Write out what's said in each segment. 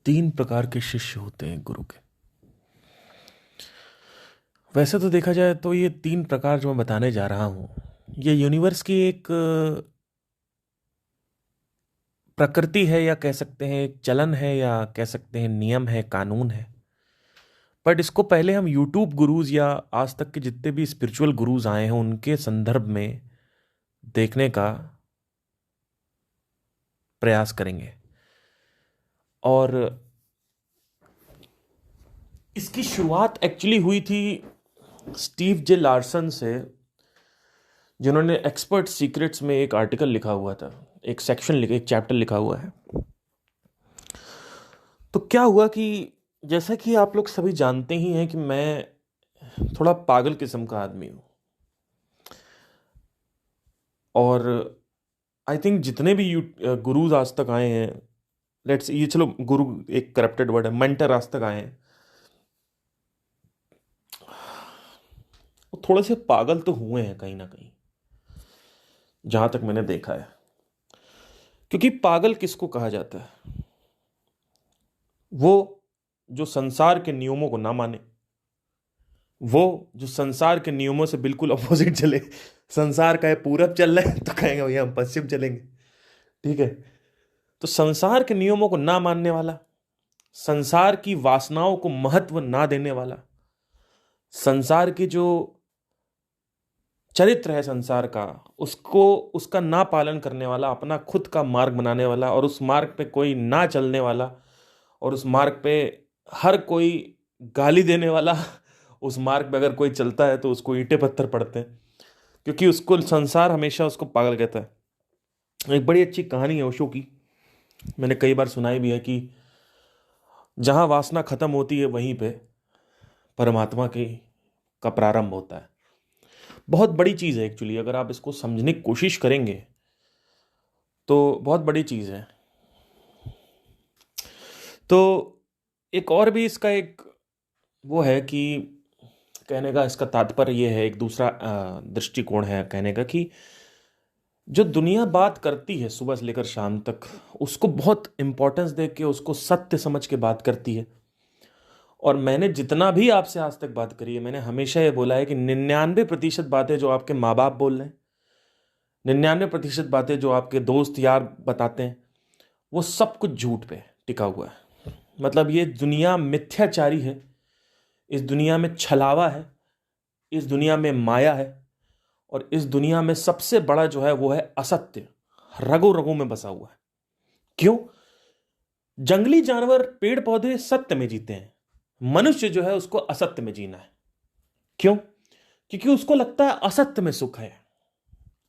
तीन प्रकार के शिष्य होते हैं गुरु के। वैसे तो देखा जाए तो ये तीन प्रकार जो मैं बताने जा रहा हूं, ये यूनिवर्स की एक प्रकृति है, या कह सकते हैं एक चलन है, या कह सकते हैं नियम है, कानून है। बट इसको पहले हम यूट्यूब गुरुज या आज तक के जितने भी स्पिरिचुअल गुरुज आए हैं उनके संदर्भ में देखने का प्रयास करेंगे। और इसकी शुरुआत एक्चुअली हुई थी स्टीव जे लार्सन से, जिन्होंने एक्सपर्ट सीक्रेट्स में एक आर्टिकल लिखा हुआ था, एक सेक्शन लिखा, एक चैप्टर लिखा हुआ है। तो क्या हुआ कि जैसा कि आप लोग सभी जानते ही हैं कि मैं थोड़ा पागल किस्म का आदमी हूं, और आई थिंक जितने भी गुरुज आज तक आए हैं, लेट्स ये चलो गुरु एक करप्टेड वर्ड है, मेंटर आज तक आए हैं, वो थोड़े से पागल तो हुए हैं कहीं ना कहीं, जहां तक मैंने देखा है। क्योंकि पागल किसको कहा जाता है? वो जो संसार के नियमों को ना माने, वो जो संसार के नियमों से बिल्कुल अपोजिट चले। संसार का है पूरब चल रहा है तो कहेंगे भैया हम पश्चिम चलेंगे। ठीक है, तो संसार के नियमों को ना मानने वाला, संसार की वासनाओं को महत्व ना देने वाला, संसार की जो चरित्र है संसार का, उसको उसका ना पालन करने वाला, अपना खुद का मार्ग बनाने वाला, और उस मार्ग पे कोई ना चलने वाला, और उस मार्ग पे हर कोई गाली देने वाला। उस मार्ग पे अगर कोई चलता है तो उसको ईंटे पत्थर पड़ते हैं, क्योंकि उसको संसार हमेशा उसको पागल कहता है। एक बड़ी अच्छी कहानी है ओशो की, मैंने कई बार सुनाई भी है कि जहां वासना खत्म होती है वहीं पे परमात्मा की का प्रारंभ होता है। बहुत बड़ी चीज़ है एक्चुअली, अगर आप इसको समझने की कोशिश करेंगे तो बहुत बड़ी चीज़ है। तो एक और भी इसका एक वो है कि कहने का इसका तात्पर्य ये है, एक दूसरा दृष्टिकोण है कहने का, कि जो दुनिया बात करती है सुबह से लेकर शाम तक, उसको बहुत इंपॉर्टेंस दे के उसको सत्य समझ के बात करती है। और मैंने जितना भी आपसे आज तक बात करी है, मैंने हमेशा ये बोला है कि 99% बातें जो आपके माँ बाप बोल रहे हैं, 99% बातें जो आपके दोस्त यार बताते हैं, वो सब कुछ झूठ पे टिका हुआ है। मतलब ये दुनिया मिथ्याचारी है, इस दुनिया में छलावा है, इस दुनिया में माया है, और इस दुनिया में सबसे बड़ा जो है वो है असत्य, रगों रगों में बसा हुआ है। क्यों? जंगली जानवर पेड़ पौधे सत्य में जीते हैं, मनुष्य जो है उसको असत्य में जीना है। क्यों? क्योंकि उसको लगता है असत्य में सुख है,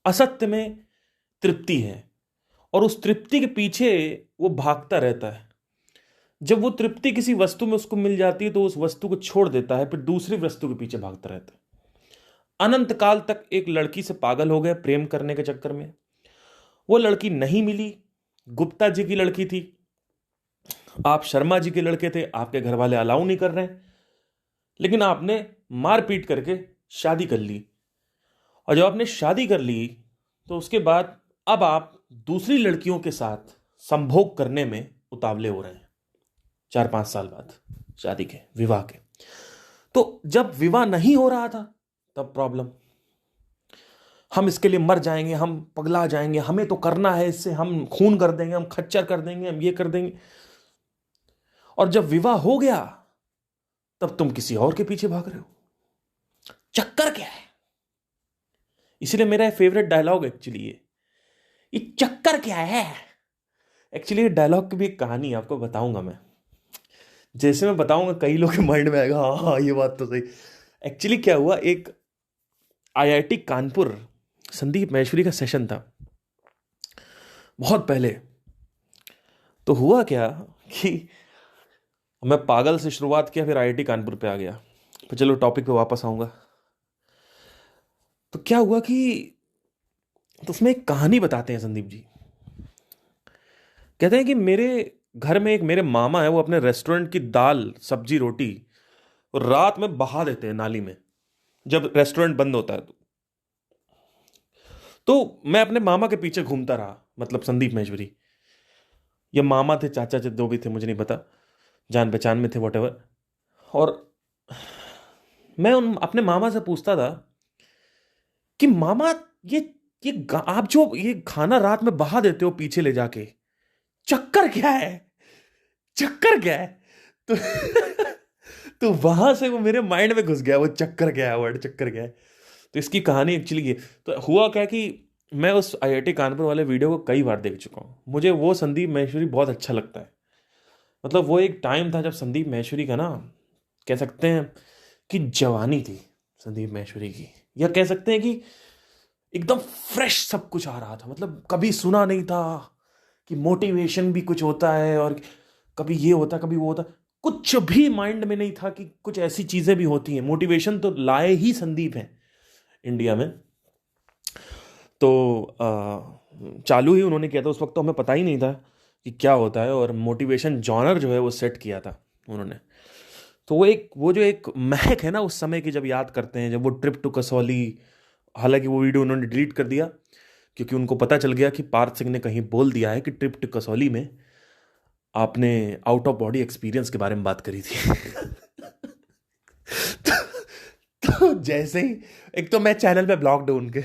असत्य में तृप्ति है, और उस तृप्ति के पीछे वो भागता रहता है। जब वो तृप्ति किसी वस्तु में उसको मिल जाती है तो उस वस्तु को छोड़ देता है, फिर दूसरी वस्तु के पीछे भागता रहता है। अनंत काल तक एक लड़की से पागल हो गए प्रेम करने के चक्कर में। वो लड़की नहीं मिली, गुप्ता जी की लड़की थी, आप शर्मा जी के लड़के थे, आपके घर वाले अलाउ नहीं कर रहे हैं, लेकिन आपने मार पीट करके शादी कर ली। और जब आपने शादी कर ली तो उसके बाद अब आप दूसरी लड़कियों के साथ संभोग करने में उतावले हो रहे हैं, 4-5 साल बाद शादी के, विवाह के। तो जब विवाह नहीं हो रहा था तब प्रॉब्लम, हम इसके लिए मर जाएंगे, हम पगला जाएंगे, हमें तो करना है इससे, हम खून कर देंगे, हम खच्चर कर देंगे, हम ये कर देंगे। और जब विवाह हो गया तब तुम किसी और के पीछे भाग रहे हो। चक्कर क्या है? इसलिए मेरा फेवरेट डायलॉग एक्चुअली ये चक्कर क्या है। एक्चुअली ये डायलॉग की भी एक कहानी आपको बताऊंगा मैं, जैसे मैं बताऊंगा कई लोग के माइंड में आएगा हाँ हाँ ये बात तो सही। एक्चुअली क्या हुआ, एक आईआईटी कानपुर संदीप महेश्वरी का सेशन था बहुत पहले। तो हुआ क्या कि मैं पागल से शुरुआत किया, फिर आईआईटी कानपुर पे आ गया। तो चलो टॉपिक पे वापस आऊंगा। तो क्या हुआ कि तो उसमें एक कहानी बताते हैं संदीप जी। कहते हैं कि मेरे घर में एक मेरे मामा है, वो अपने रेस्टोरेंट की दाल सब्जी रोटी रात में बहा देते हैं नाली में, जब रेस्टोरेंट बंद होता है। तो मैं अपने मामा के पीछे घूमता रहा, मतलब संदीप महेश्वरी, ये मामा थे चाचा थे, जो भी थे मुझे नहीं पता। जान पहचान में थे, वॉटेवर। और मैं उन अपने मामा से पूछता था कि मामा, ये आप जो ये खाना रात में बहा देते हो पीछे ले जाके, चक्कर क्या है? चक्कर क्या है? तो तो वहां से वो मेरे माइंड में घुस गया, वो चक्कर क्या है, वर्ड चक्कर क्या है। तो इसकी कहानी एक्चुअली ये, तो हुआ क्या कि मैं उस आईआईटी कानपुर वाले वीडियो को कई बार देख चुका हूँ। मुझे वो संदीप माहेश्वरी बहुत अच्छा लगता है। मतलब वो एक टाइम था जब संदीप माहेश्वरी का ना, कह सकते हैं कि जवानी थी संदीप माहेश्वरी की, या कह सकते हैं कि एकदम फ्रेश सब कुछ आ रहा था। मतलब कभी सुना नहीं था कि मोटिवेशन भी कुछ होता है, और कभी ये होता कभी वो होता, कुछ भी माइंड में नहीं था कि कुछ ऐसी चीजें भी होती हैं। मोटिवेशन तो लाए ही संदीप हैं इंडिया में। तो चालू ही उन्होंने किया था उस वक्त, तो हमें पता ही नहीं था कि क्या होता है, और मोटिवेशन जॉनर जो है वो सेट किया था उन्होंने। तो वो जो एक महक है ना उस समय की, जब याद करते हैं, जब वो ट्रिप टू कसौली, हालांकि वो वीडियो उन्होंने डिलीट कर दिया क्योंकि उनको पता चल गया कि पार्थ सिंह ने कहीं बोल दिया है कि ट्रिप टू कसौली में आपने आउट ऑफ बॉडी एक्सपीरियंस के बारे में बात करी थी। तो जैसे ही, एक तो मैं चैनल पे ब्लॉक्ड हूं उनके,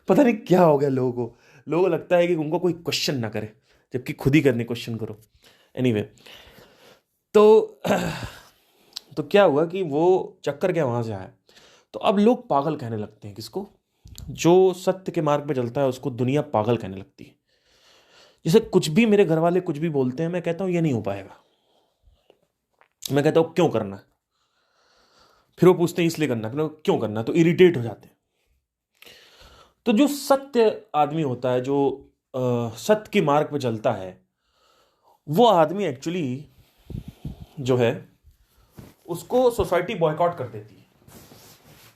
पता नहीं क्या हो गया लोगों को लगता है कि उनको कोई क्वेश्चन ना करे, जबकि खुद ही करने क्वेश्चन करो। एनीवे, तो तो क्या हुआ कि वो चक्कर क्या वहां से आया। तो अब लोग पागल कहने लगते हैं किसको? जो सत्य के मार्ग पे चलता है उसको दुनिया पागल कहने लगती है। जैसे कुछ भी मेरे घर वाले कुछ भी बोलते हैं, मैं कहता हूं ये नहीं हो पाएगा। मैं कहता हूं क्यों करना है, फिर वो पूछते हैं इसलिए करना है, फिर वो क्यों करना है, तो इरिटेट हो जाते हैं। तो जो सत्य आदमी होता है, जो सत्य के मार्ग पे चलता है, वो आदमी एक्चुअली जो है उसको सोसाइटी बॉयकॉट कर देती है।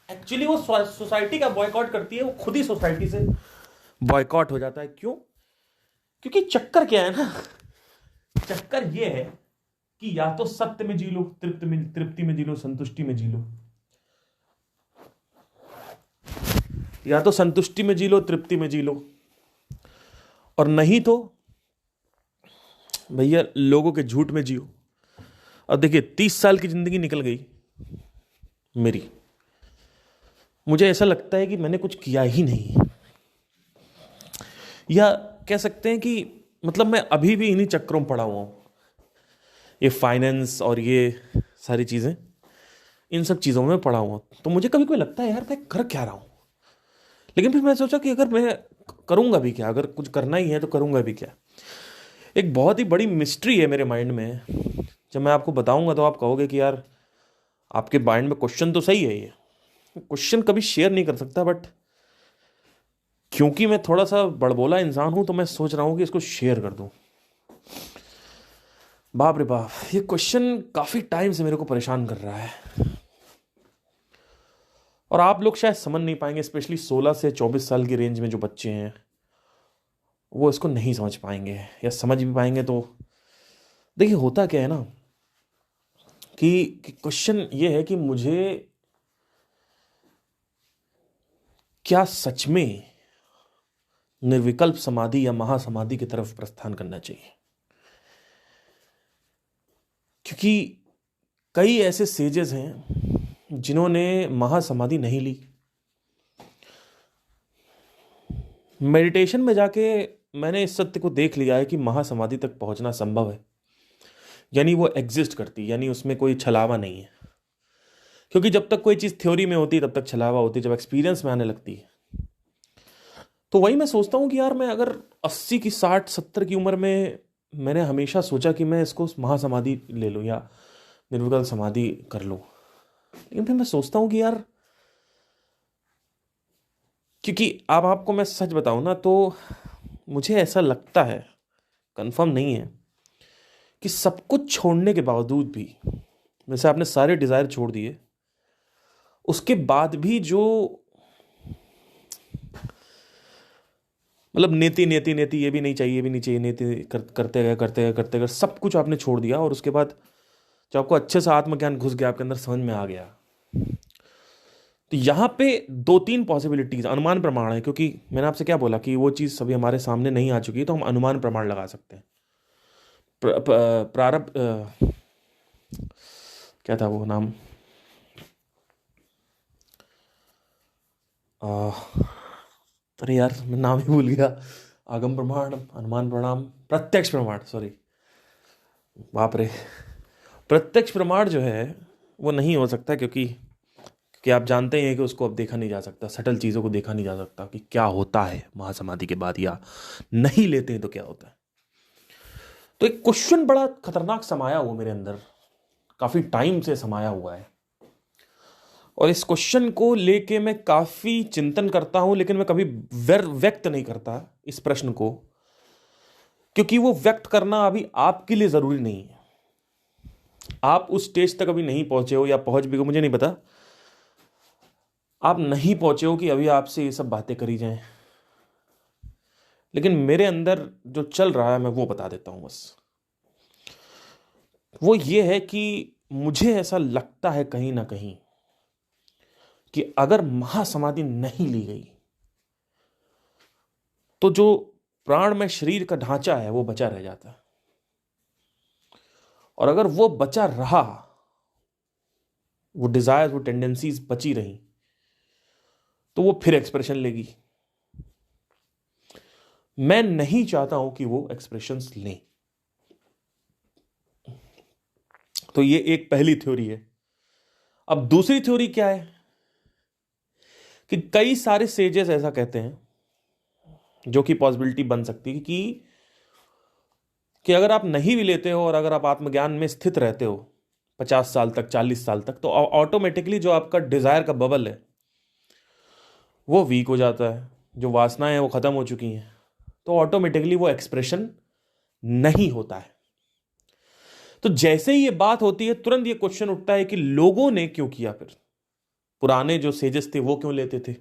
एक्चुअली वो सोसाइटी का बॉयकॉट करती है, वो खुद ही सोसाइटी से बॉयकॉट हो जाता है। क्यों? क्योंकि चक्कर क्या है ना, चक्कर ये है कि या तो सत्य में जी लो, तृप्ति में जी लो, संतुष्टि में जी लो, या तो संतुष्टि में जी लो, तृप्ति में जी लो, और नहीं तो भैया लोगों के झूठ में जियो। अब देखिए 30 साल की जिंदगी निकल गई मेरी, मुझे ऐसा लगता है कि मैंने कुछ किया ही नहीं, या कह सकते हैं कि मतलब मैं अभी भी इन्हीं चक्रों में पड़ा हुआ हूं। ये फाइनेंस और ये सारी चीजें, इन सब चीजों में पड़ा हुआ हूं। तो मुझे कभी कोई लगता है यार मैं कर क्या रहा हूं, लेकिन फिर मैं सोचा कि अगर मैं करूंगा भी क्या, अगर कुछ करना ही है तो करूंगा भी क्या। एक बहुत ही बड़ी मिस्ट्री है मेरे माइंड में, जब मैं आपको बताऊंगा तो आप कहोगे कि यार आपके माइंड में क्वेश्चन तो सही है, ये क्वेश्चन कभी शेयर नहीं कर सकता, बट क्योंकि मैं थोड़ा सा बड़बोला इंसान हूं तो मैं सोच रहा हूं कि इसको शेयर कर दूं। बाप रे बाप, ये क्वेश्चन काफी टाइम से मेरे को परेशान कर रहा है, और आप लोग शायद समझ नहीं पाएंगे, स्पेशली 16 से 24 साल की रेंज में जो बच्चे हैं वो इसको नहीं समझ पाएंगे, या समझ भी पाएंगे तो देखिए होता क्या है ना कि क्वेश्चन ये है कि मुझे क्या सच में निर्विकल्प समाधि या महासमाधि की तरफ प्रस्थान करना चाहिए। क्योंकि कई ऐसे सेजेस हैं जिन्होंने महासमाधि नहीं ली। मेडिटेशन में जाके मैंने इस सत्य को देख लिया है कि महासमाधि तक पहुंचना संभव है, यानी वो एग्जिस्ट करती, यानी उसमें कोई छलावा नहीं है। क्योंकि जब तक कोई चीज़ थ्योरी में होती है तब तक छलावा होती है, जब एक्सपीरियंस में आने लगती है। तो वही मैं सोचता हूँ कि यार मैं अगर 80 की 60 70 की उम्र में, मैंने हमेशा सोचा कि मैं इसको महासमाधि ले लूँ या निर्विकल्प समाधि कर लूँ, लेकिन फिर मैं सोचता हूँ कि यार, क्योंकि अब आपको मैं सच बताऊँ ना तो मुझे ऐसा लगता है, कंफर्म नहीं है, कि सब कुछ छोड़ने के बावजूद भी, जैसे आपने सारे डिज़ायर छोड़ दिए, उसके बाद भी जो मतलब नेति नेति नेति, ये भी नहीं चाहिए, ये भी नहीं चाहिए, नेति करते गए सब कुछ आपने छोड़ दिया, और उसके बाद जब आपको अच्छे से आत्मज्ञान घुस गया, आपके अंदर समझ में आ गया, तो यहाँ पे 2-3 पॉसिबिलिटीज, अनुमान प्रमाण है। क्योंकि मैंने आपसे क्या बोला कि वो चीज़ सभी हमारे सामने नहीं आ चुकी है, तो हम अनुमान प्रमाण लगा सकते हैं। प्रारब्ध, क्या था वो नाम, अ, अरे यार मैं नाम ही भूल गया। आगम प्रमाण, अनुमान प्रमाण, प्रत्यक्ष प्रमाण, सॉरी, बाप रे। प्रत्यक्ष प्रमाण जो है वो नहीं हो सकता, क्योंकि आप जानते ही हैं कि उसको अब देखा नहीं जा सकता, सटल चीज़ों को देखा नहीं जा सकता कि क्या होता है महासमाधि के बाद, या नहीं लेते हैं तो क्या होता है। तो एक क्वेश्चन बड़ा खतरनाक समाया हुआ मेरे अंदर, काफी टाइम से समाया हुआ है, और इस क्वेश्चन को लेके मैं काफी चिंतन करता हूं, लेकिन मैं कभी व्यक्त नहीं करता इस प्रश्न को, क्योंकि वो व्यक्त करना अभी आपके लिए जरूरी नहीं है। आप उस स्टेज तक अभी नहीं पहुंचे हो, या पहुंच भी हो मुझे नहीं पता, आप नहीं पहुंचे हो कि अभी आपसे ये सब बातें करी जाएं, लेकिन मेरे अंदर जो चल रहा है मैं वो बता देता हूं बस। वो ये है कि मुझे ऐसा लगता है कहीं ना कहीं कि अगर महासमाधि नहीं ली गई तो जो प्राण में शरीर का ढांचा है वो बचा रह जाता है, और अगर वो बचा रहा, वो डिजायर, वो टेंडेंसीज बची रही, तो वो फिर एक्सप्रेशन लेगी। मैं नहीं चाहता हूं कि वो एक्सप्रेशंस लें। तो ये एक पहली थ्योरी है। अब दूसरी थ्योरी क्या है कि कई सारे सेजेस ऐसा कहते हैं, जो कि पॉसिबिलिटी बन सकती है कि अगर आप नहीं भी लेते हो और अगर आप आत्मज्ञान में स्थित रहते हो 50 साल तक, 40 साल तक, तो ऑटोमेटिकली जो आपका डिजायर का बबल है वो वीक हो जाता है, जो वासनाएं हैं वो खत्म हो चुकी हैं, तो ऑटोमेटिकली वो एक्सप्रेशन नहीं होता है। तो जैसे ही ये बात होती है तुरंत ये क्वेश्चन उठता है कि लोगों ने क्यों किया, फिर पुराने जो सेजेस थे वो क्यों लेते थे?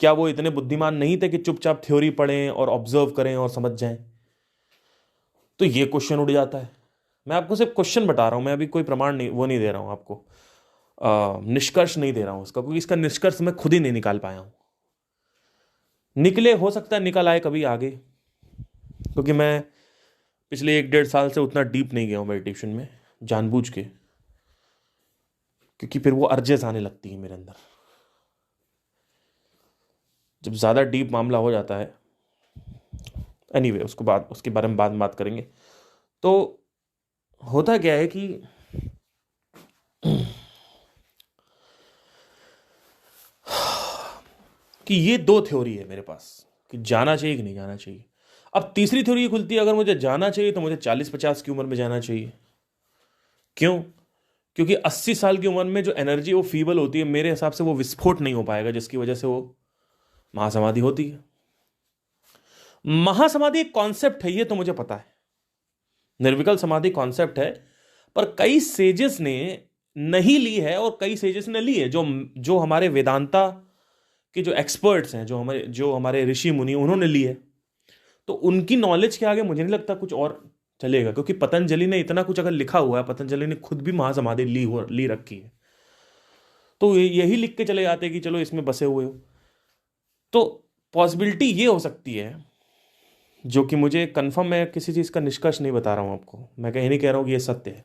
क्या वो इतने बुद्धिमान नहीं थे कि चुपचाप थ्योरी पढ़ें और ऑब्जर्व करें और समझ जाएं? तो ये क्वेश्चन उठ जाता है। मैं आपको सिर्फ क्वेश्चन बता रहा हूं, मैं अभी कोई प्रमाण नहीं, वो नहीं दे रहा हूं आपको, निष्कर्ष नहीं दे रहा हूं उसका, क्योंकि इसका निष्कर्ष मैं खुद ही नहीं निकाल पाया हूं। निकले, हो सकता है निकल आए कभी आगे, क्योंकि मैं पिछले 1-1.5 साल से उतना डीप नहीं गया हूं मेडिटेशन में, जानबूझ के, क्योंकि फिर वो अर्जेस आने लगती है मेरे अंदर। जब ज़्यादा डीप मामला हो जाता है, एनीवे उसके बारे में बाद में बात करेंगे। तो होता क्या है कि ये दो थ्योरी है मेरे पास कि जाना चाहिए कि नहीं जाना चाहिए। अब तीसरी थ्योरी ये खुलती है, अगर मुझे जाना चाहिए तो मुझे 40-50 की उम्र में जाना चाहिए। क्यों? क्योंकि 80 साल की उम्र में जो एनर्जी वो फीबल होती है, मेरे हिसाब से वो विस्फोट नहीं हो पाएगा, जिसकी वजह से वो महासमाधि होती है। महासमाधि एक कॉन्सेप्ट है, ये तो मुझे पता है, निर्विकल्प समाधि कॉन्सेप्ट है, पर कई सेजेस ने नहीं ली है और कई सेजेस ने ली है, जो जो हमारे वेदांता के जो एक्सपर्ट्स हैं, जो हमारे ऋषि मुनि, उन्होंने ली है। तो उनकी नॉलेज के आगे मुझे नहीं लगता कुछ और चलेगा, क्योंकि पतंजलि ने इतना कुछ अगर लिखा हुआ है, पतंजलि ने खुद भी महासमाधि ली रखी है, तो यही लिख के चले जाते हैं कि चलो इसमें बसे हुए हो। तो पॉसिबिलिटी ये हो सकती है, जो कि मुझे कंफर्म, मैं किसी चीज का निष्कर्ष नहीं बता रहा हूं आपको, मैं कहीं नहीं कह रहा हूं कि ये सत्य है,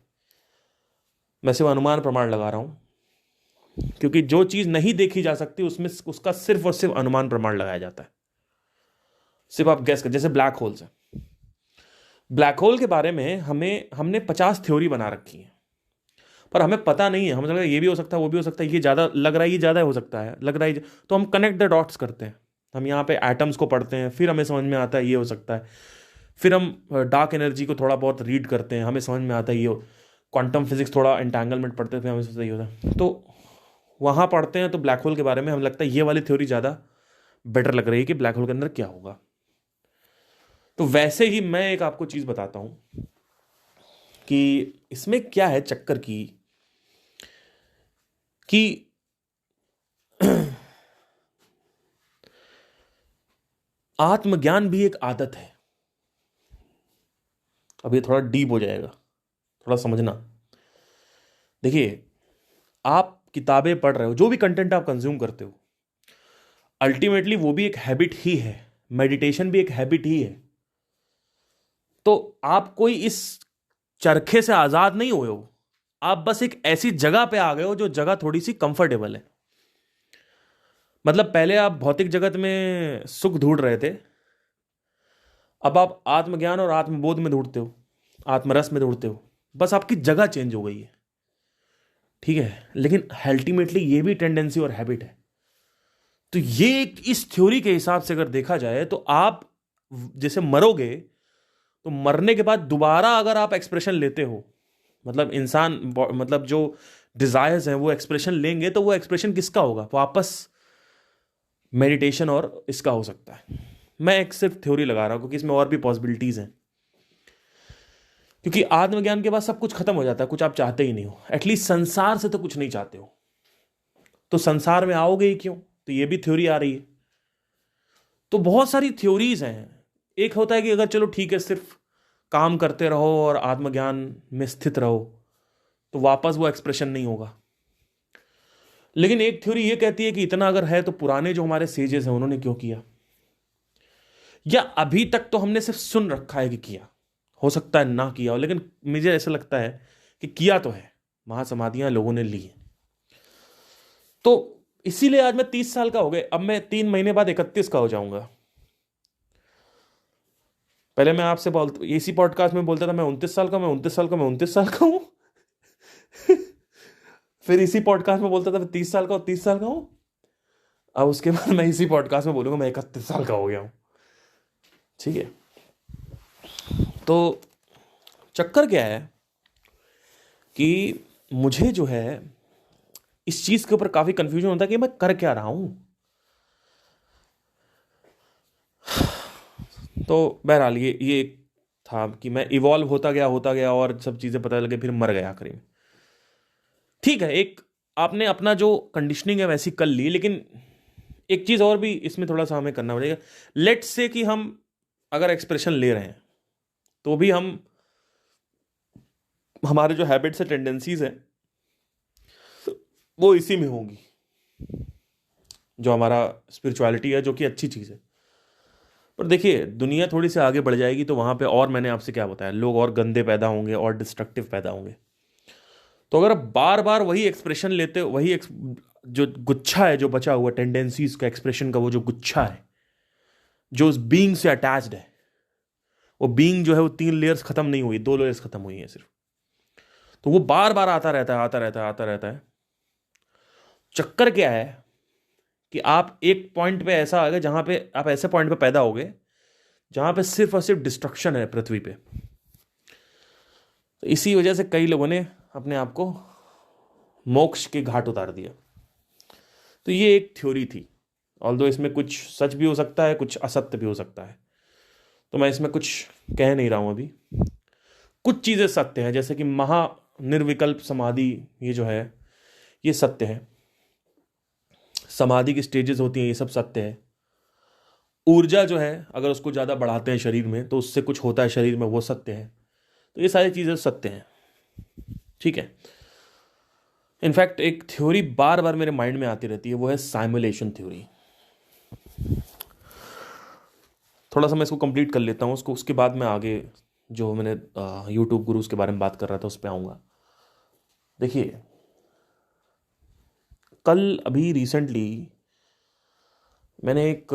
मैं सिर्फ अनुमान प्रमाण लगा रहा हूं, क्योंकि जो चीज नहीं देखी जा सकती उसमें उसका सिर्फ और सिर्फ अनुमान प्रमाण लगाया जाता है। सिर्फ आप गैस कर, जैसे ब्लैक होल्स है, ब्लैक होल के बारे में हमने 50 थ्योरी बना रखी है, पर हमें पता नहीं है, हमें लग रहा है ये भी हो सकता है, वो भी हो सकता है, ये ज़्यादा लग रहा है, ये ज़्यादा हो सकता है, लग रहा है तो हम कनेक्ट द डॉट्स करते हैं। हम यहाँ पे एटम्स को पढ़ते हैं, फिर हमें समझ में आता है ये हो सकता है, फिर हम डार्क एनर्जी को थोड़ा बहुत रीड करते हैं, हमें समझ में आता है ये, क्वांटम फिजिक्स थोड़ा एंटेंगलमेंट पढ़ते थे, हमें सोचता ये होता है, तो वहाँ पढ़ते हैं तो ब्लैक होल के बारे में हमें लगता है ये वाली थ्योरी ज़्यादा बेटर लग रही है कि ब्लैक होल के अंदर क्या होगा। तो वैसे ही मैं एक आपको चीज़ बताता हूँ कि इसमें क्या है चक्कर कि आत्मज्ञान भी एक आदत है। अब ये थोड़ा डीप हो जाएगा, थोड़ा समझना। देखिए, आप किताबें पढ़ रहे हो, जो भी कंटेंट आप कंज्यूम करते हो, अल्टीमेटली वो भी एक हैबिट ही है, मेडिटेशन भी एक हैबिट ही है। तो आप कोई इस चरखे से आजाद नहीं हुए हो, आप बस एक ऐसी जगह पे आ गए हो जो जगह थोड़ी सी कंफर्टेबल है। मतलब पहले आप भौतिक जगत में सुख ढूंढ रहे थे, अब आप आत्मज्ञान और आत्मबोध में ढूंढते हो, आत्मरस में ढूंढते हो। बस आपकी जगह चेंज हो गई है, ठीक है, लेकिन अल्टीमेटली ये भी टेंडेंसी और हैबिट है। तो ये इस थ्योरी के हिसाब से अगर देखा जाए तो आप जैसे मरोगे, तो मरने के बाद दोबारा अगर आप एक्सप्रेशन लेते हो, मतलब इंसान मतलब जो डिजायर्स हैं वो एक्सप्रेशन लेंगे, तो वो एक्सप्रेशन किसका होगा? वापस मेडिटेशन और इसका हो सकता है। मैं एक सिर्फ थ्योरी लगा रहा हूं क्योंकि इसमें और भी पॉसिबिलिटीज हैं। क्योंकि आत्मज्ञान के बाद सब कुछ खत्म हो जाता है, कुछ आप चाहते ही नहीं हो, एटलीस्ट संसार से तो कुछ नहीं चाहते हो, तो संसार में आओगे ही क्यों? तो ये भी थ्योरी आ रही है। तो बहुत सारी थ्योरीज हैं। एक होता है कि अगर चलो ठीक है, सिर्फ काम करते रहो और आत्मज्ञान में स्थित रहो, तो वापस वो एक्सप्रेशन नहीं होगा। लेकिन एक थ्योरी ये कहती है कि इतना अगर है तो पुराने जो हमारे सेजेस हैं उन्होंने क्यों किया, या अभी तक तो हमने सिर्फ सुन रखा है कि किया, हो सकता है ना किया हो, लेकिन मुझे ऐसा लगता है कि किया तो है, महासमाधियां लोगों ने ली हैं। तो इसीलिए आज मैं 30 साल का हो गया, अब मैं 3 महीने बाद 31 का हो जाऊंगा। पहले मैं आपसे इसी पॉडकास्ट में बोलता था मैं 29 साल का, मैं 29 साल का, मैं 29 साल का हूं। फिर इसी पॉडकास्ट में बोलता था मैं 30 साल का हूं, 30 साल का हूं। अब उसके बाद मैं इसी पॉडकास्ट में बोलूंगा मैं 31 साल का हो गया हूं। ठीक है, तो चक्कर क्या है कि मुझे जो है इस चीज के ऊपर काफी कंफ्यूजन होता है कि मैं कर क्या रहा हूं। तो बहरहाल ये था कि मैं इवॉल्व होता गया और सब चीजें पता लगे, फिर मर गया आखिरी में। ठीक है, एक आपने अपना जो कंडीशनिंग है वैसी कर ली, लेकिन एक चीज और भी इसमें थोड़ा सा हमें करना पड़ेगा। लेट्स से कि हम अगर एक्सप्रेशन ले रहे हैं, तो भी हम हमारे जो हैबिट्स है, टेंडेंसीज है, वो इसी में होंगी। जो हमारा स्पिरिचुअलिटी है, जो कि अच्छी चीज है, पर देखिए दुनिया थोड़ी सी आगे बढ़ जाएगी तो वहां पे और मैंने आपसे क्या बताया, लोग और गंदे पैदा होंगे और डिस्ट्रक्टिव पैदा होंगे। तो अगर आप बार बार वही एक्सप्रेशन लेते हो, जो गुच्छा है जो बचा हुआ टेंडेंसीज का एक्सप्रेशन का, वो जो गुच्छा है जो उस बीइंग से अटैच्ड है, वो बीइंग जो है वो 3 लेयर्स खत्म नहीं हुई, 2 लेयर्स खत्म हुई है सिर्फ। तो वो बार बार आता रहता है, आता रहता है, आता रहता है। चक्कर क्या है कि आप एक पॉइंट पे ऐसा आ गए जहां पे आप ऐसे पॉइंट पे पैदा हो गए जहां पे सिर्फ और सिर्फ डिस्ट्रक्शन है पृथ्वी पे। तो इसी वजह से कई लोगों ने अपने आप को मोक्ष के घाट उतार दिया। तो ये एक थ्योरी थी, ऑल्दो इसमें कुछ सच भी हो सकता है, कुछ असत्य भी हो सकता है, तो मैं इसमें कुछ कह नहीं रहा हूं अभी। कुछ चीजें सत्य हैं, जैसे कि निर्विकल्प समाधि, ये जो है ये सत्य है। समाधि की स्टेजेस होती हैं, ये सब सत्य है। ऊर्जा जो है अगर उसको ज्यादा बढ़ाते हैं शरीर में तो उससे कुछ होता है शरीर में, वो सत्य है। तो ये सारी चीजें सत्य हैं, ठीक है। इनफैक्ट एक थ्योरी बार बार मेरे माइंड में आती रहती है, वो है साइमुलेशन थ्योरी। थोड़ा सा मैं इसको कंप्लीट कर लेता हूँ, उसके बाद मैं आगे जो मैंने यूट्यूब गुरुज के बारे में बात कर रहा था उस पर आऊँगा। देखिए, कल अभी रिसेंटली मैंने एक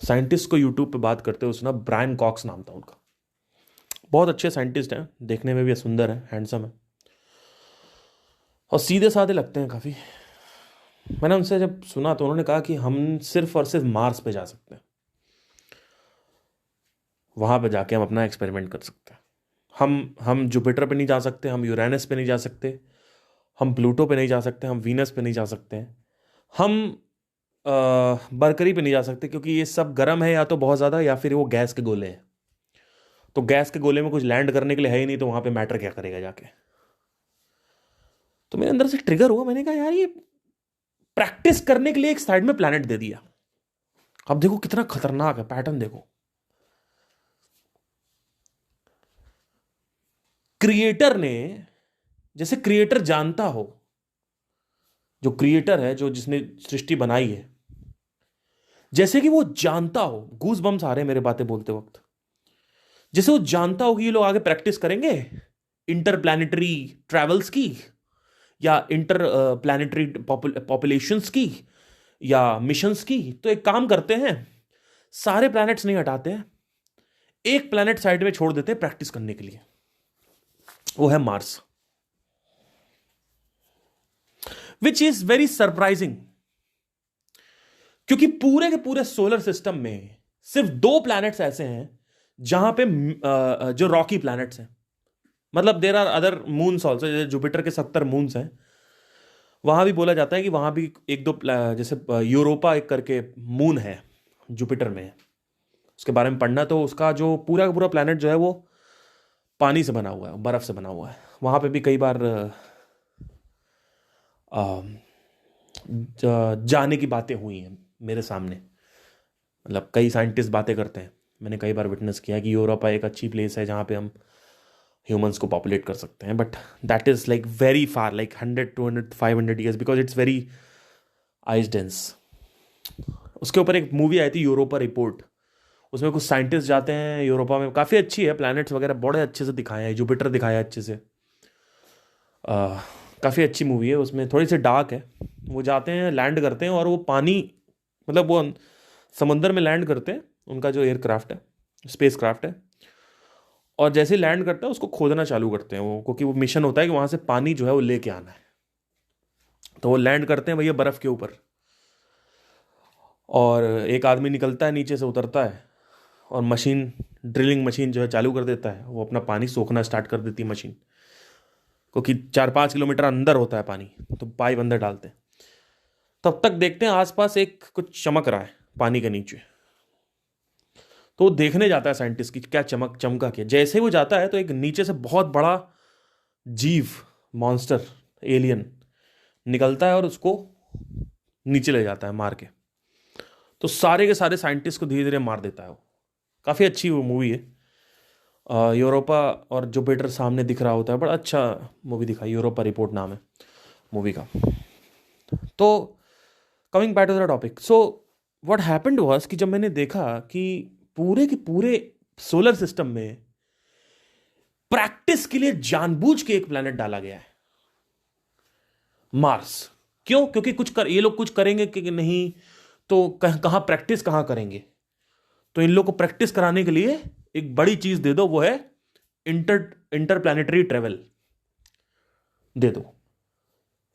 साइंटिस्ट को यूट्यूब पे बात करते हुए सुना, ब्रायन कॉक्स नाम था उनका। बहुत अच्छे साइंटिस्ट हैं, देखने में भी सुंदर है, हैंडसम है और सीधे साधे लगते हैं काफ़ी। मैंने उनसे जब सुना तो उन्होंने कहा कि हम सिर्फ और सिर्फ मार्स पे जा सकते हैं, वहां पे जाके हम अपना एक्सपेरिमेंट कर सकते हैं। हम जुपिटर पे नहीं जा सकते, हम यूरेनस पे नहीं जा सकते, हम प्लूटो पे नहीं जा सकते, हम वीनस पे नहीं जा सकते हैं, हम बरकरी पे नहीं जा सकते, क्योंकि ये सब गर्म है या तो बहुत ज़्यादा, या फिर वो गैस के गोले हैं। तो गैस के गोले में कुछ लैंड करने के लिए है ही नहीं, तो वहां पे मैटर क्या करेगा जाके। तो मेरे अंदर से ट्रिगर हुआ, मैंने कहा यार ये प्रैक्टिस करने के लिए एक साइड में प्लैनेट दे दिया। अब देखो कितना खतरनाक है, पैटर्न देखो। क्रिएटर ने, जैसे क्रिएटर जानता हो, जो क्रिएटर है, जो जिसने सृष्टि बनाई है, जैसे कि वो जानता हो, गूज बम्स आ रहे हैं मेरे बातें बोलते वक्त, जैसे वो जानता हो कि ये लोग आगे प्रैक्टिस करेंगे इंटर प्लानिटरी ट्रैवल्स की, या इंटर प्लानिटरी पॉपुलेशंस की, या मिशंस की, तो एक काम करते हैं, सारे प्लैनेट्स नहीं हटाते हैं, एक प्लैनेट साइड में छोड़ देते हैं प्रैक्टिस करने के लिए, वो है Mars. Which is very surprising, क्योंकि पूरे के पूरे सोलर सिस्टम में सिर्फ दो प्लैनेट्स ऐसे हैं जहां पे जो रॉकी प्लैनेट्स हैं, मतलब there are other moons also, जैसे जुपिटर के 70 मून्स हैं, वहां भी बोला जाता है कि वहां भी एक दो जैसे यूरोपा एक करके मून है जुपिटर में, उसके बारे में पढ़ना, तो उसका जो पूरा का पूरा प्लैनेट जो है वो पानी से बना हुआ है, बर्फ से बना हुआ है। वहां पे भी कई बार जाने की बातें हुई हैं मेरे सामने, मतलब कई साइंटिस्ट बातें करते हैं, मैंने कई बार विटनेस किया कि यूरोपा एक अच्छी प्लेस है जहाँ पे हम ह्यूमंस को पॉपुलेट कर सकते हैं, but that is like very far, like 100 200 500 years, because it's very ice dense. उसके ऊपर एक मूवी आई थी यूरोपा रिपोर्ट, उसमें कुछ साइंटिस्ट जाते हैं यूरोपा में, काफ़ी अच्छी है, प्लैनेट्स वगैरह बड़े अच्छे से दिखाए हैं, जुपिटर दिखाया है अच्छे से, काफ़ी अच्छी मूवी है, उसमें थोड़ी सी डार्क है। वो जाते हैं, लैंड करते हैं, और वो पानी, मतलब वो समंदर में लैंड करते हैं, उनका जो एयरक्राफ्ट है, स्पेस क्राफ्ट है, और जैसे ही लैंड करता है उसको खोदना चालू करते हैं वो, क्योंकि वो मिशन होता है कि वहाँ से पानी जो है वो लेके आना है। तो वो लैंड करते हैं भैया बर्फ़ के ऊपर, और एक आदमी निकलता है नीचे से, उतरता है, और मशीन, ड्रिलिंग मशीन जो है चालू कर देता है, वो अपना पानी सोखना स्टार्ट कर देती है मशीन, क्योंकि 4-5 किलोमीटर अंदर होता है पानी, तो पाइप अंदर डालते हैं। तब तक देखते हैं आसपास एक कुछ चमक रहा है पानी के नीचे, तो वो देखने जाता है साइंटिस्ट की क्या चमका क्या। जैसे ही वो जाता है तो एक नीचे से बहुत बड़ा जीव, मॉन्स्टर, एलियन निकलता है और उसको नीचे ले जाता है मार के, तो सारे के सारे साइंटिस्ट को धीरे धीरे मार देता है वो। काफ़ी अच्छी वो मूवी है, यूरोपा और जुपिटर सामने दिख रहा होता है, बड़ा अच्छा मूवी दिखाई, यूरोपा रिपोर्ट नाम है मूवी का। तो coming back to the topic, so what happened was कि जब मैंने देखा कि पूरे के पूरे सोलर सिस्टम में प्रैक्टिस के लिए जानबूझ के एक प्लेनेट डाला गया है, मार्स। क्यों? क्योंकि ये लोग कुछ करेंगे कि नहीं, तो कहां प्रैक्टिस कहां करेंगे, तो इन लोग को प्रैक्टिस कराने के लिए एक बड़ी चीज दे दो, वो है इंटरप्लैनेटरी ट्रेवल दे दो,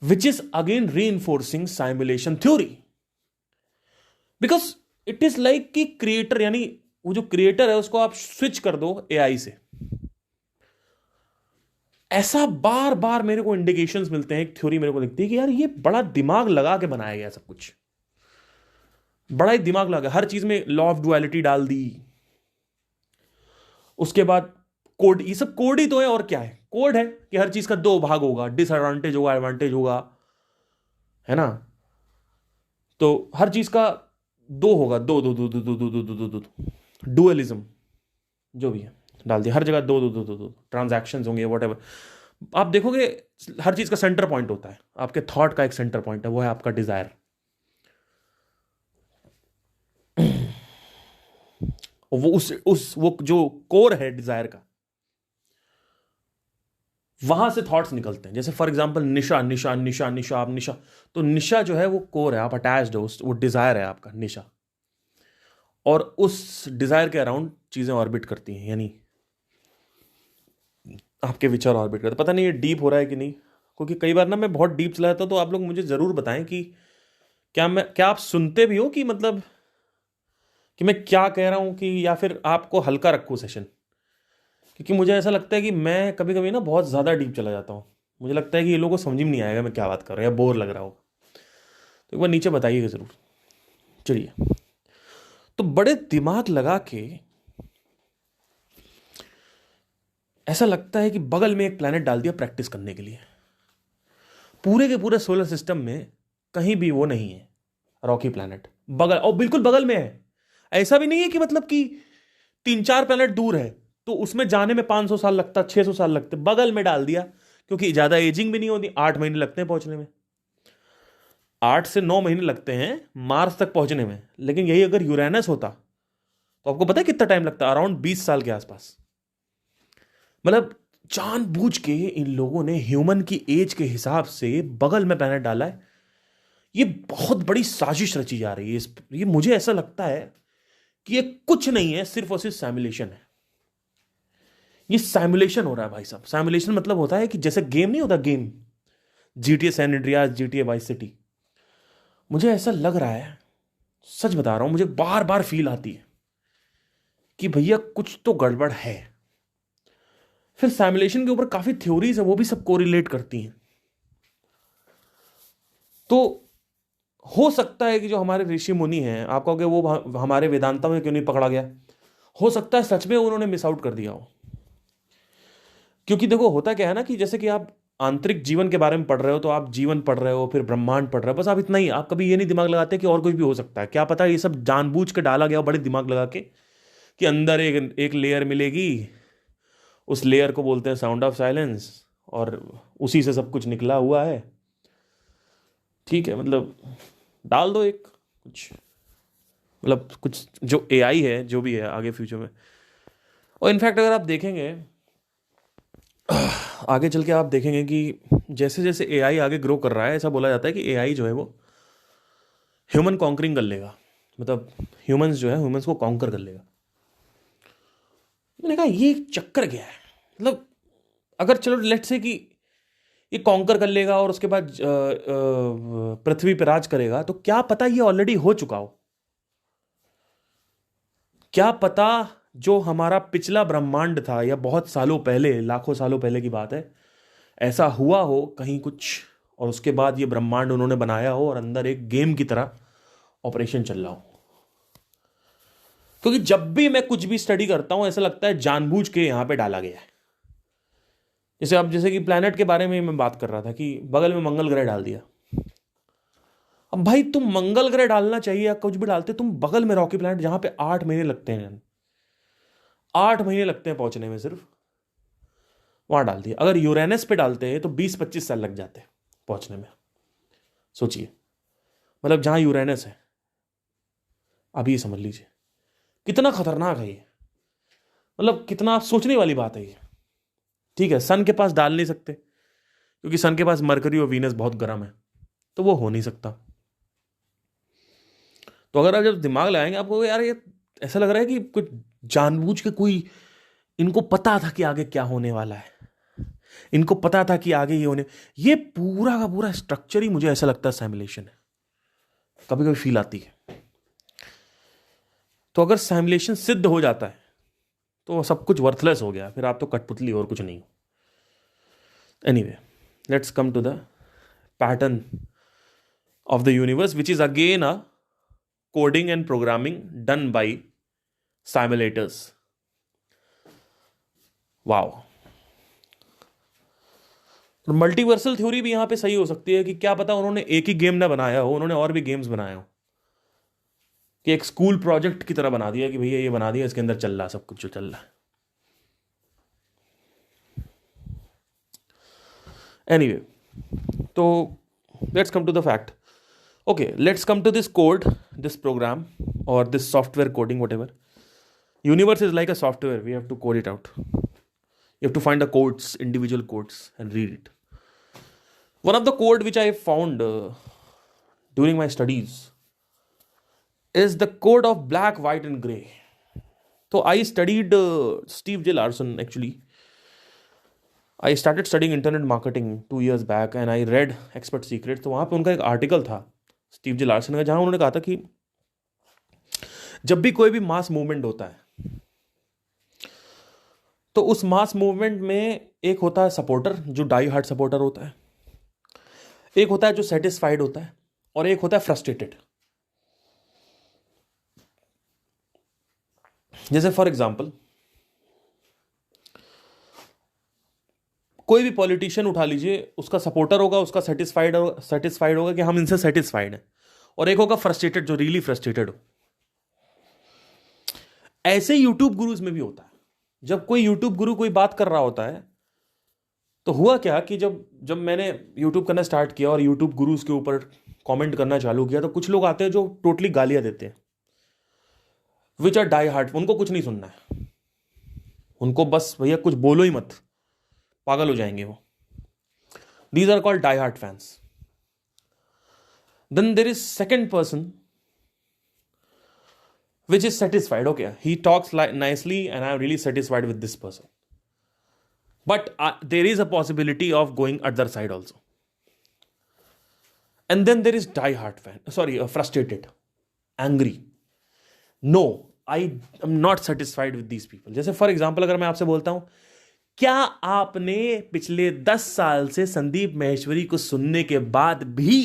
विच is again reinforcing simulation theory, because it is like कि क्रिएटर, यानी वो जो क्रिएटर है उसको आप स्विच कर दो एआई से। ऐसा बार बार मेरे को इंडिकेशंस मिलते हैं, एक थ्योरी मेरे को दिखती है कि यार ये बड़ा दिमाग लगा के बनाया गया सब कुछ, बड़ा ही दिमाग लगा, हर चीज में लॉ ऑफ डुअलिटी डाल दी, उसके बाद कोड, ये सब कोड ही तो है, और क्या है, कोड है कि हर चीज का दो भाग होगा, डिसएडवांटेज होगा, एडवांटेज होगा, है ना, तो हर चीज का दो होगा, दो दो दो दो दो दो दो दो दो दो, डुअलिज्म जो भी है डाल दिया, हर जगह दो दो दो दो दो ट्रांजैक्शंस होंगे, व्हाटएवर। आप देखोगे हर चीज का सेंटर पॉइंट होता है, आपके थॉट का एक सेंटर पॉइंट है, वो है आपका डिजायर। वो वो जो कोर है डिजायर का, वहां से थॉट्स निकलते हैं। जैसे फॉर एग्जांपल निशा निशा निशा निशा, आप निशा, तो निशा जो है वो कोर है, आप अटैच्ड हो, वो डिजायर है आपका निशा, और उस डिजायर के अराउंड चीजें ऑर्बिट करती हैं, यानी आपके विचार ऑर्बिट करते। पता नहीं ये डीप हो रहा है कि नहीं, क्योंकि कई बार ना मैं बहुत डीप चला जाता हूं, तो आप लोग मुझे जरूर बताएं कि क्या आप सुनते भी हो, कि मतलब कि मैं क्या कह रहा हूं, कि या फिर आपको हल्का रखूं सेशन, क्योंकि मुझे ऐसा लगता है कि मैं कभी कभी ना बहुत ज़्यादा डीप चला जाता हूँ, मुझे लगता है कि ये लोगों को समझ में नहीं आएगा मैं क्या बात कर रहा हूँ, या बोर लग रहा होगा, तो एक बार नीचे बताइएगा ज़रूर। चलिए, तो बड़े दिमाग लगा के ऐसा लगता है कि बगल में एक प्लैनेट डाल दिया प्रैक्टिस करने के लिए, पूरे के पूरे सोलर सिस्टम में कहीं भी वो नहीं है रॉकी प्लैनेट, बगल, और बिल्कुल बगल में है। ऐसा भी नहीं है कि मतलब कि 3-4 प्लैनेट दूर है तो उसमें जाने में 500 साल लगता, 600 साल लगते, बगल में डाल दिया, क्योंकि ज्यादा एजिंग भी नहीं होती, 8 महीने लगते हैं पहुंचने में, 8 से 9 महीने लगते हैं मार्स तक पहुंचने में। लेकिन यही अगर यूरेनस होता तो आपको पता है कितना टाइम लगता, अराउंड 20 साल के आसपास, मतलब जानबूझ के इन लोगों ने ह्यूमन की एज के हिसाब से बगल में प्लैनेट डाला है। ये बहुत बड़ी साजिश रची जा रही है ये मुझे ऐसा लगता है कि ये कुछ नहीं है, सिर्फ और सिर्फ सैमुलेशन है। ये सैमुलेशन हो रहा है भाई साहब। सैमुलेशन मतलब होता है कि जैसे गेम नहीं होता, game GTA San Andreas, GTA vice city, मुझे ऐसा लग रहा है, सच बता रहा हूं, मुझे बार बार फील आती है कि भैया कुछ तो गड़बड़ है। फिर सैमुलेशन के ऊपर काफी थ्योरीज है, वो भी सब कोरिलेट करती हैं। तो हो सकता है कि जो हमारे ऋषि मुनि हैं, आप कहोगे वो हमारे वेदांता में क्यों नहीं पकड़ा गया, हो सकता है सच में उन्होंने मिस आउट कर दिया हो। क्योंकि देखो होता क्या है ना, कि जैसे कि आप आंतरिक जीवन के बारे में पढ़ रहे हो, तो आप जीवन पढ़ रहे हो, फिर ब्रह्मांड पढ़ रहे हो, बस आप इतना ही। आप कभी ये नहीं दिमाग लगाते कि और कुछ भी हो सकता है, क्या पता ये सब जानबूझ के डाला गया हो बड़े दिमाग लगा के, कि अंदर एक एक लेयर मिलेगी, उस लेयर को बोलते हैं साउंड ऑफ साइलेंस, और उसी से सब कुछ निकला हुआ है। ठीक है, मतलब डाल दो एक कुछ, मतलब कुछ जो AI है, जो भी है आगे फ्यूचर में। और इनफैक्ट अगर आप देखेंगे आगे चल के, आप देखेंगे कि जैसे जैसे AI आगे ग्रो कर रहा है, ऐसा बोला जाता है कि AI जो है वो ह्यूमन कॉन्करिंग कर लेगा, मतलब ह्यूमंस जो है ह्यूमंस को कॉन्कर कर लेगा। मैंने कहा ये चक्कर क्या है, मतलब अगर चलो लेट्स से कि ये कॉन्कर कर लेगा और उसके बाद पृथ्वी पर राज करेगा, तो क्या पता ये ऑलरेडी हो चुका हो। क्या पता जो हमारा पिछला ब्रह्मांड था, या बहुत सालों पहले, लाखों सालों पहले की बात है, ऐसा हुआ हो कहीं कुछ, और उसके बाद ये ब्रह्मांड उन्होंने बनाया हो और अंदर एक गेम की तरह ऑपरेशन चल रहा हो। क्योंकि जब भी मैं कुछ भी स्टडी करता हूं, ऐसा लगता है जानबूझ के यहां पे डाला गया है। जैसे कि प्लैनेट के बारे में मैं बात कर रहा था कि बगल में मंगल ग्रह डाल दिया। अब भाई तुम मंगल ग्रह डालना चाहिए या कुछ भी डालते, तुम बगल में रॉकी प्लैनेट जहां पे 8 महीने लगते हैं, 8 महीने लगते हैं पहुंचने में सिर्फ, वहां डाल दिया। अगर यूरेनस पे डालते हैं तो 20-25 साल लग जाते हैं पहुंचने में। सोचिए, मतलब जहां यूरेनस है, अभी ये समझ लीजिए कितना खतरनाक है ये, मतलब कितना सोचने वाली बात है ये। ठीक है, सन के पास डाल नहीं सकते क्योंकि सन के पास मरकरी और वीनस बहुत गर्म है, तो वो हो नहीं सकता। तो अगर आप जब दिमाग लगाएंगे, आपको यार ये ऐसा लग रहा है कि कुछ जानबूझ के कोई, इनको पता था कि आगे क्या होने वाला है, इनको पता था कि आगे ये होने, ये पूरा का पूरा स्ट्रक्चर ही मुझे ऐसा लगता है सिमुलेशन है। कभी कभी फील आती है। तो अगर सिमुलेशन सिद्ध हो जाता है तो सब कुछ वर्थलेस हो गया, फिर आप तो कठपुतली और कुछ नहीं हो। Anyway, let's come to the pattern of the universe, which is again a coding and programming done by simulators. Wow. Multiversal theory भी यहां पे सही हो सकती है कि क्या पता उन्होंने एक ही गेम ना बनाया हो, उन्होंने और भी गेम्स बनाए हो, कि एक स्कूल प्रोजेक्ट की तरह बना दिया कि भैया ये बना दिया, इसके अंदर चल रहा सब कुछ जो चल रहा है। एनीवे, तो let's come to the fact. Okay, let's come to this code, this program और this software coding, whatever. Universe is like a software. We have to code it out. You have to find the codes, individual codes, and read it. One of the code which I found during my studies is the code of black, white, and gray. So I studied Steve J. Larson actually. I started studying internet marketing 2 years back, and I read Expert Secrets. तो वहाँ पे उनका एक article था Steve जे Larsen का, जहाँ उन्होंने कहा था कि जब भी कोई भी मास मूवमेंट होता है, तो उस मास मूवमेंट में एक होता है सपोर्टर, जो डाई हार्ड सपोर्टर होता है, एक होता है जो सेटिस्फाइड होता है, और एक होता है फ्रस्ट्रेटेड। जैसे फॉर एग्जांपल, कोई भी पॉलिटिशियन उठा लीजिए, उसका सपोर्टर होगा, उसका सेटिस्फाइड होगा कि हम इनसे सेटिस्फाइड हैं, और एक होगा फ्रस्ट्रेटेड, जो रियली फ्रस्ट्रेटेड हो। ऐसे यूट्यूब गुरुज में भी होता है। जब कोई यूट्यूब गुरु कोई बात कर रहा होता है, तो हुआ क्या कि जब मैंने यूट्यूब करना स्टार्ट किया और यूट्यूब गुरुज के ऊपर कमेंट करना चालू किया, तो कुछ लोग आते हैं जो टोटली गालियां देते हैं, विच आर डाई हार्ट, उनको कुछ नहीं सुनना है। उनको बस भैया कुछ बोलो ही मत, पागल हो जाएंगे वो. These are called die-hard fans. Then there is second person which is satisfied. Okay, he talks like nicely and I'm really satisfied with this person. But there is a possibility of going other side also. And then there is die-hard fan. Sorry, frustrated, angry. No, I am not satisfied with these people. जैसे for example अगर मैं आपसे बोलता हूं, क्या आपने पिछले 10 साल से संदीप माहेश्वरी को सुनने के बाद भी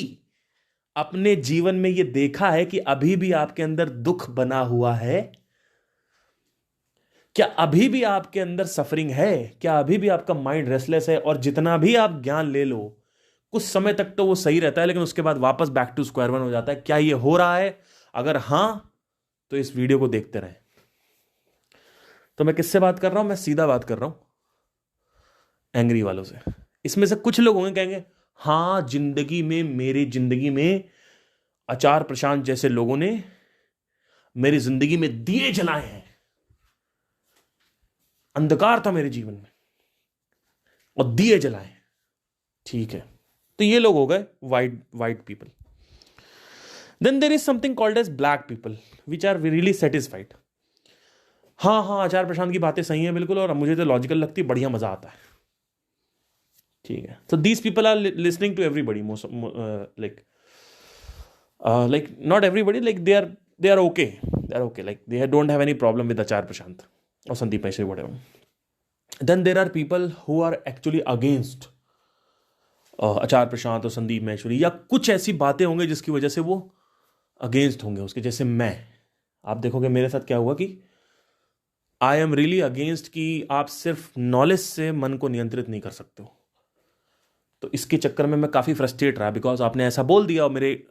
अपने जीवन में यह देखा है कि अभी भी आपके अंदर दुख बना हुआ है? क्या अभी भी आपके अंदर सफरिंग है? क्या अभी भी आपका माइंड रेस्टलेस है? और जितना भी आप ज्ञान ले लो, कुछ समय तक तो वो सही रहता है, लेकिन उसके बाद वापस बैक टू स्क्वायर वन हो जाता है. क्या ये हो रहा है? अगर हां, तो इस वीडियो को देखते रहें. तो मैं किससे बात कर रहा हूं? मैं सीधा बात कर रहा हूं एंग्री वालों से. इसमें से कुछ लोग होंगे कहेंगे, हां जिंदगी में, मेरी जिंदगी में आचार प्रशांत जैसे लोगों ने मेरी जिंदगी में दिए जलाए हैं. अंधकार था मेरे जीवन में और दिए जलाए. ठीक है, तो ये लोग हो गए white people. Then there is something called as black people which are really satisfied. हाँ हाँ, आचार प्रशांत की बातें सही हैं बिल्कुल, और मुझे तो लॉजिकल लगती है, बढ़िया मजा आता है. ठीक है, तो these people are listening to everybody, like not everybody, like they are okay, like they don't have any problem with Achar Prashant or Sandeep Maheshwari, whatever. Then there are people who are actually against Achar Prashant और संदीप माहेश्वरी, या कुछ ऐसी बातें होंगे जिसकी वजह से वो अगेंस्ट होंगे उसके. जैसे मैं, आप देखोगे मेरे साथ क्या हुआ कि आई एम रियली अगेंस्ट कि आप सिर्फ नॉलेज से मन को नियंत्रित नहीं कर सकते हो. तो इसके चक्कर में मैं काफी फ्रस्ट्रेट रहा, बिकॉज आपने ऐसा बोल दिया और मेरे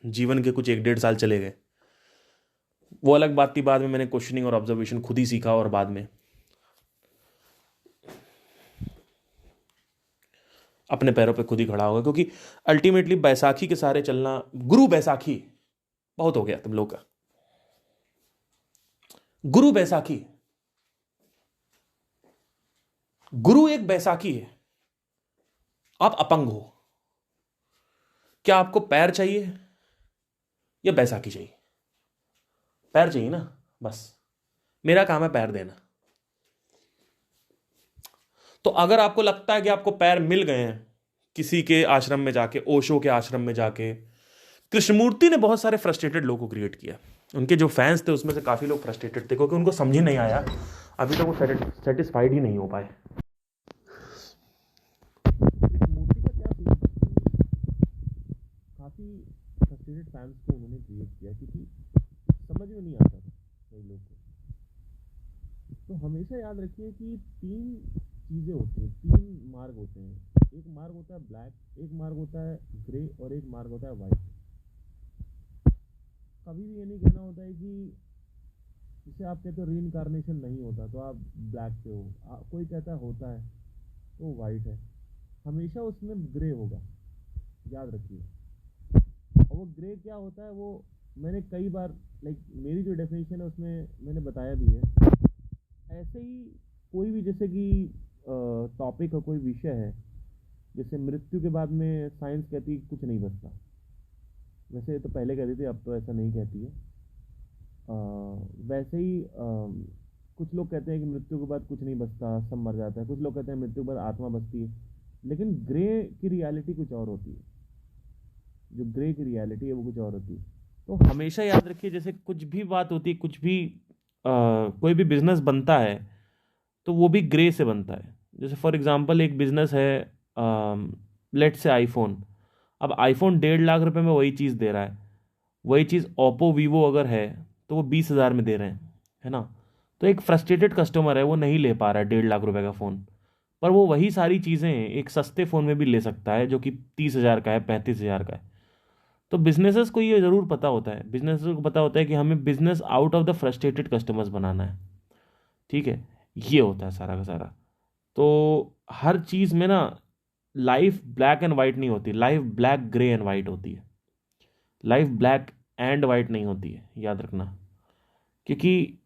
जीवन के कुछ 1-1.5 साल चले गए. वो अलग बात थी, बाद में मैंने क्वेश्चनिंग और ऑब्जर्वेशन खुद ही सीखा, और बाद में अपने पैरों पे खुद ही खड़ा होगा. क्योंकि अल्टीमेटली बैसाखी के सहारे चलना, गुरु बैसाखी बहुत हो गया तुम लोग का. गुरु बैसाखी, गुरु एक बैसाखी है. आप अपंग हो, क्या आपको पैर चाहिए या बैसाखी चाहिए? पैर चाहिए ना, बस मेरा काम है पैर देना. तो अगर आपको लगता है कि आपको पैर मिल गए हैं किसी के आश्रम में जाके, ओशो के आश्रम में जाके, कृष्णमूर्ति ने बहुत सारे फ्रस्ट्रेटेड लोगों को क्रिएट किया. उनके जो फैंस थे उसमें से काफी लोग फ्रस्ट्रेटेड थे, क्योंकि उनको समझ ही नहीं आया, अभी तक वो सेटिस्फाइड ही नहीं हो पाए. कृष्णमूर्ति का क्या सीन था कि काफी फ्रस्ट्रेटेड फैंस को उन्होंने क्रिएट किया, क्योंकि समझ में नहीं आता था कई लोग को. तो हमेशा याद रखिए कि 3 चीजें होती हैं, 3 मार्ग होते हैं. एक मार्ग होता है ब्लैक, एक मार्ग होता है ग्रे, और एक मार्ग होता है वाइट. कभी भी ये नहीं कहना होता है कि जिसे आप कहते हो रीइंकार्नेशन नहीं होता तो आप ब्लैक पे हो. कोई कहता है होता है तो वाइट है. हमेशा उसमें ग्रे होगा, याद रखिए. और वो ग्रे क्या होता है, वो मैंने कई बार, मेरी जो डेफिनेशन है उसमें मैंने बताया भी है. ऐसे ही कोई भी, जैसे कि टॉपिक हो, कोई विषय है, जैसे मृत्यु के बाद में साइंस कहती है कुछ नहीं बचता. वैसे तो पहले कहती थी, अब तो ऐसा नहीं कहती है. वैसे ही कुछ लोग कहते हैं कि मृत्यु के बाद कुछ नहीं बचता, सब मर जाता है. कुछ लोग कहते हैं मृत्यु के बाद आत्मा बचती है. लेकिन ग्रे की रियलिटी कुछ और होती है. जो ग्रे की रियलिटी है वो कुछ और होती है. तो हमेशा याद रखिए, जैसे कुछ भी बात होती है, कुछ भी कोई भी बिजनेस बनता है तो वो भी ग्रे से बनता है. जैसे फॉर एग्जांपल एक बिजनेस है, लेट से आईफोन. अब आईफोन 1.5 लाख रुपए में वही चीज़ दे रहा है. वही चीज़ ओप्पो वीवो अगर है तो वो 20,000 में दे रहे हैं, है ना. तो एक फ्रस्ट्रेटेड कस्टमर है, वो नहीं ले पा रहा है 1.5 लाख रुपए का फ़ोन, पर वो वही सारी चीज़ें एक सस्ते फ़ोन में भी ले सकता है जो कि 30,000 का है, 35,000 का है. तो बिजनेसेस को ये ज़रूर पता होता है, बिजनेसेस को पता होता है कि हमें business out of the frustrated customers बनाना है. ठीक है, ये होता है सारा का सारा. तो हर चीज़ में ना लाइफ ब्लैक एंड वाइट नहीं होती, life black grey and white होती है. लाइफ ब्लैक एंड वाइट नहीं होती है, याद रखना. क्योंकि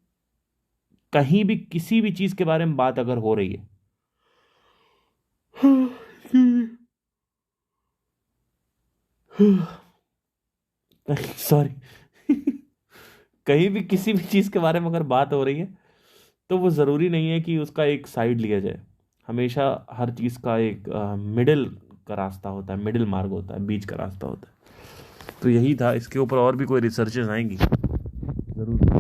कहीं भी किसी भी चीज के बारे में बात अगर हो रही है, सॉरी, कहीं भी किसी भी चीज के बारे में अगर बात हो रही है, तो वो जरूरी नहीं है कि उसका एक साइड लिया जाए। हमेशा हर चीज का एक मिडिल का रास्ता होता है, मिडिल मार्ग होता है, बीच का रास्ता होता है। तो यही था, इसके ऊपर और भी कोई रिसर्चेस आएंगी जरूर।